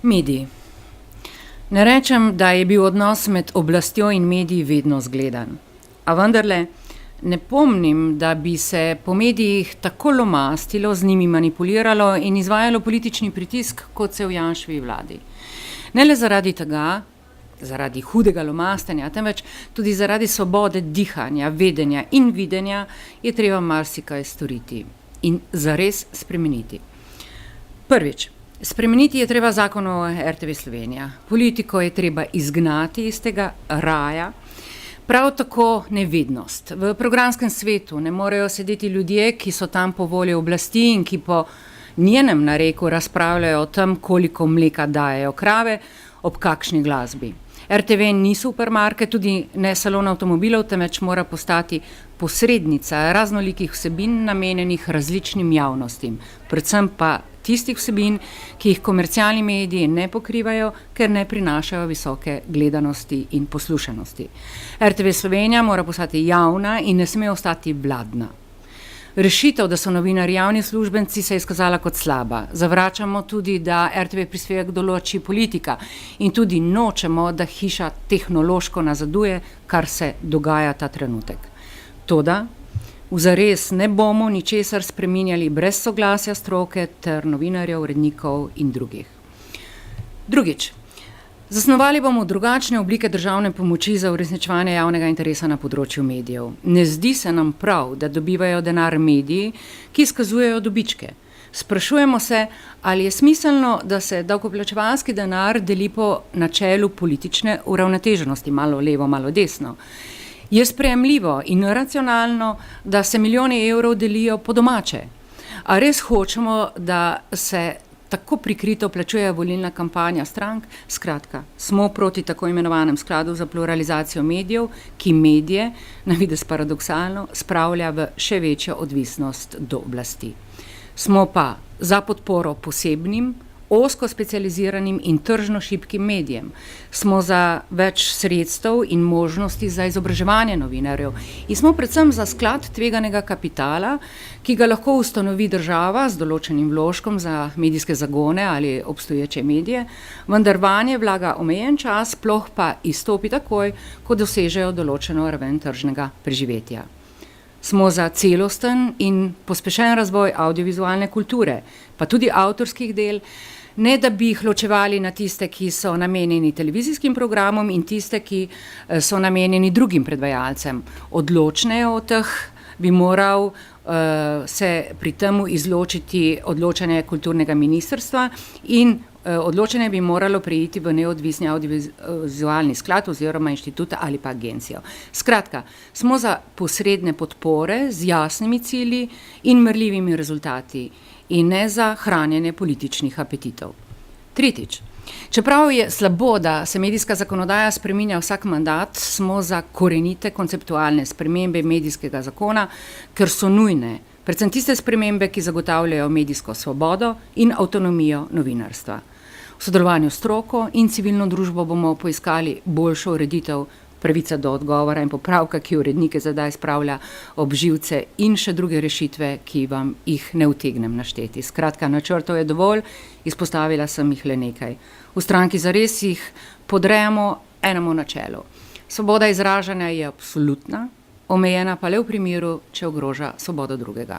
Mediji. Ne rečem, da je bil odnos med oblastjo in mediji vedno zgledan. A vendarle ne pomnim, da bi se po medijih tako lomastilo, z njimi manipuliralo in izvajalo politični pritisk, kot se v Janševi vladi. Ne le zaradi tega, zaradi hudega lomastenja, temveč tudi zaradi svobode dihanja, vedenja in videnja je treba marsikaj storiti in zares spremeniti. Prvič. Spremeniti je treba zakon o RTV Slovenija. Politiko je treba izgnati iz tega raja. Prav tako nevednost. V programskem svetu ne morejo sedeti ljudje, ki so tam po volji oblasti in ki po njenem nareku razpravljajo o tem, koliko mleka dajejo krave, ob kakšni glasbi. RTV ni supermarket, tudi ne salon avtomobilov, temveč mora postati posrednica raznolikih vsebin namenjenih različnim javnostim, predvsem pa tistih vsebin, ki jih komercialni mediji ne pokrivajo, ker ne prinašajo visoke gledanosti in poslušanosti. RTV Slovenija mora postati javna in ne sme ostati vladna. Rešitev, da so novinarji javni uslužbenci, se je izkazala kot slaba. Zavračamo tudi, da RTV prispevek določi politika in tudi nočemo, da hiša tehnološko nazaduje, kar se dogaja ta trenutek. Toda vzares ne bomo ničesar spreminjali brez soglasja stroke ter novinarjev, urednikov in drugih. Drugič. Zasnovali bomo drugačne oblike državne pomoči za uresničevanje javnega interesa na področju medijev. Ne zdi se nam prav, da dobivajo denar mediji, ki izkazujejo dobičke. Sprašujemo se, ali je smiselno, da se davkoplačevalski denar deli po načelu politične uravnoteženosti, malo levo, malo desno. Je sprejemljivo in racionalno, da se milijoni evrov delijo po domače. A res hočemo, da se tako prikrito plačuje volilna kampanja strank? Skratka, smo proti tako imenovanem skladu za pluralizacijo medijev, ki medije, na videz paradoksalno, spravlja v še večjo odvisnost do oblasti. Smo pa za podporo posebnim, ozko specializiranim in tržno šibkim medijem. Smo za več sredstev in možnosti za izobraževanje novinarjev in smo predvsem za sklad tveganega kapitala, ki ga lahko ustanovi država z določenim vložkom za medijske zagone ali obstoječe medije, vendar vanje vlaga omejen čas, sploh pa izstopi takoj, ko dosežejo določeno raven tržnega preživetja. Smo za celosten in pospešen razvoj avdiovizualne kulture, pa tudi avtorskih del, ne da bi jih ločevali na tiste, ki so namenjeni televizijskim programom in tiste, ki so namenjeni drugim predvajalcem. Odločneje od teh bi moral se pri temu izločiti odločanje kulturnega ministrstva in odločanje bi moralo preiti v neodvisni avdiovizualni sklad oziroma inštitut ali pa agencijo. Skratka, smo za posredne podpore z jasnimi cilji in merljivimi rezultati in ne za hranjenje političnih apetitov. Tretjič. Čeprav je slabo, da se medijska zakonodaja spreminja vsak mandat, smo za korenite konceptualne spremembe medijskega zakona, ker so nujne, predvsem tiste spremembe, ki zagotavljajo medijsko svobodo in avtonomijo novinarstva. V sodelovanju s stroko in civilno družbo bomo poiskali boljšo ureditev pravice do odgovora in popravka, ki urednike zdaj spravlja ob živce in še druge rešitve, ki vam jih ne utegnem našteti. Skratka, načrtov je dovolj, izpostavila sem jih le nekaj. V stranki zares jih podrejamo enemu načelu. Svoboda izražanja je absolutna, omejena pa le v primeru, če ogroža svobodo drugega.